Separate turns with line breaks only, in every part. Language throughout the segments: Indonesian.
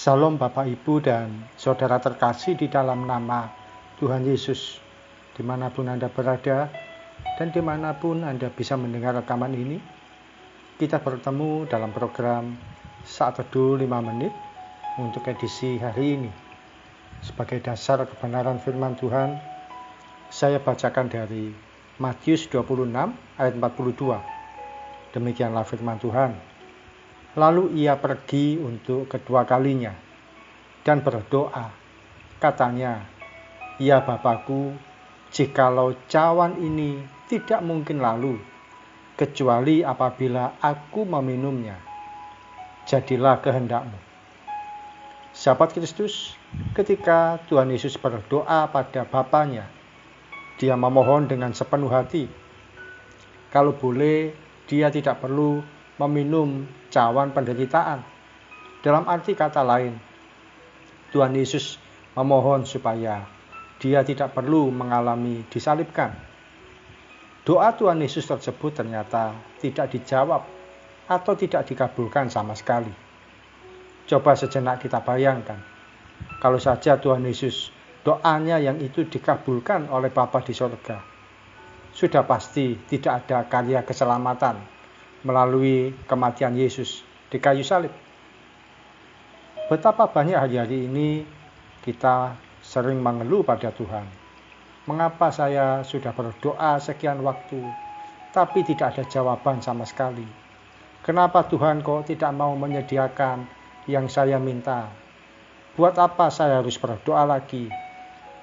Salam Bapak Ibu dan Saudara terkasih di dalam nama Tuhan Yesus. Dimanapun Anda berada dan dimanapun Anda bisa mendengar rekaman ini, kita bertemu dalam program Saat Teduh 5 Menit untuk edisi hari ini. Sebagai dasar kebenaran firman Tuhan, saya bacakan dari Matius 26 ayat 42. Demikianlah firman Tuhan. Lalu ia pergi untuk kedua kalinya dan berdoa. Katanya, "Ya Bapakku, jikalau cawan ini tidak mungkin lalu, kecuali apabila aku meminumnya, jadilah kehendak-Mu." Sahabat Kristus, ketika Tuhan Yesus berdoa pada Bapanya, Dia memohon dengan sepenuh hati. Kalau boleh, Dia tidak perlu meminum cawan penderitaan. Dalam arti kata lain, Tuhan Yesus memohon supaya Dia tidak perlu mengalami disalibkan. Doa Tuhan Yesus tersebut ternyata tidak dijawab atau tidak dikabulkan sama sekali. Coba sejenak kita bayangkan, kalau saja Tuhan Yesus doanya yang itu dikabulkan oleh Bapa di sorga, sudah pasti tidak ada karya keselamatan melalui kematian Yesus di kayu salib. Betapa banyak hari-hari ini kita sering mengeluh pada Tuhan. Mengapa saya sudah berdoa sekian waktu, tapi tidak ada jawaban sama sekali? Kenapa Tuhan kok tidak mau menyediakan yang saya minta? Buat apa saya harus berdoa lagi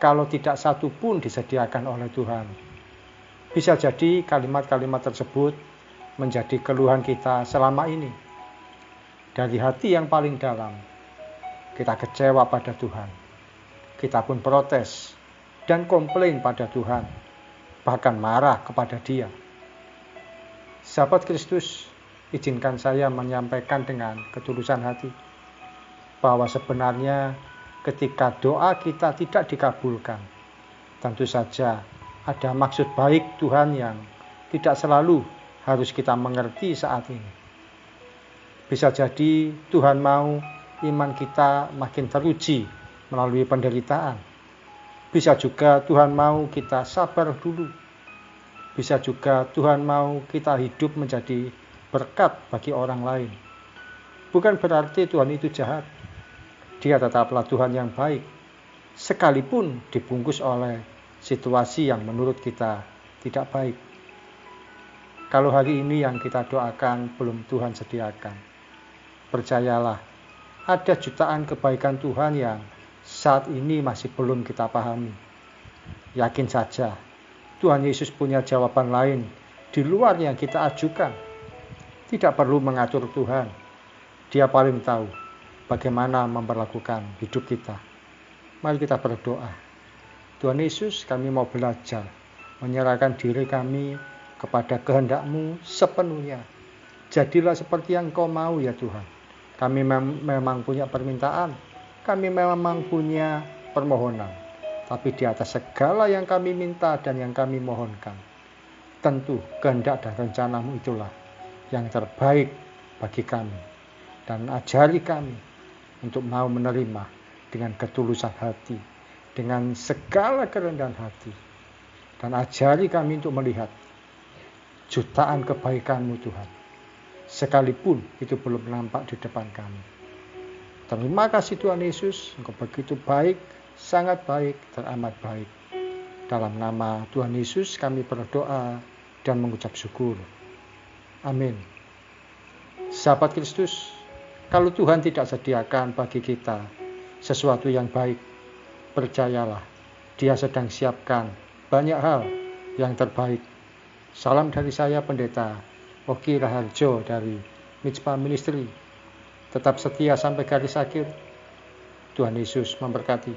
kalau tidak satu pun disediakan oleh Tuhan? Bisa jadi kalimat-kalimat tersebut menjadi keluhan kita selama ini. Dari hati yang paling dalam, kita kecewa pada Tuhan. Kita pun protes dan komplain pada Tuhan, bahkan marah kepada Dia. Sahabat Kristus, izinkan saya menyampaikan dengan ketulusan hati bahwa sebenarnya ketika doa kita tidak dikabulkan, tentu saja ada maksud baik Tuhan yang tidak selalu harus kita mengerti saat ini. Bisa jadi Tuhan mau iman kita makin teruji melalui penderitaan. Bisa juga Tuhan mau kita sabar dulu. Bisa juga Tuhan mau kita hidup menjadi berkat bagi orang lain. Bukan berarti Tuhan itu jahat. Dia tetaplah Tuhan yang baik, sekalipun dibungkus oleh situasi yang menurut kita tidak baik. Kalau hari ini yang kita doakan belum Tuhan sediakan, percayalah, ada jutaan kebaikan Tuhan yang saat ini masih belum kita pahami. Yakin saja, Tuhan Yesus punya jawaban lain di luar yang kita ajukan. Tidak perlu mengatur Tuhan. Dia paling tahu bagaimana memperlakukan hidup kita. Mari kita berdoa. Tuhan Yesus, kami mau belajar menyerahkan diri kami kepada kehendak-Mu sepenuhnya. Jadilah seperti yang Kau mau ya Tuhan. Kami memang punya permintaan, kami memang punya permohonan. Tapi di atas segala yang kami minta dan yang kami mohonkan, tentu kehendak dan rencana-Mu itulah yang terbaik bagi kami. Dan ajari kami untuk mau menerima dengan ketulusan hati, dengan segala kerendahan hati. Dan ajari kami untuk melihat jutaan kebaikan-Mu Tuhan, sekalipun itu belum nampak di depan kami. Terima kasih Tuhan Yesus, Engkau begitu baik, sangat baik, teramat baik. Dalam nama Tuhan Yesus kami berdoa dan mengucap syukur. Amin. Sahabat Kristus, kalau Tuhan tidak sediakan bagi kita sesuatu yang baik, percayalah, Dia sedang siapkan banyak hal yang terbaik. Salam dari saya, Pendeta Oki Raharjo dari Mitspa Ministry. Tetap setia sampai garis akhir. Tuhan Yesus memberkati.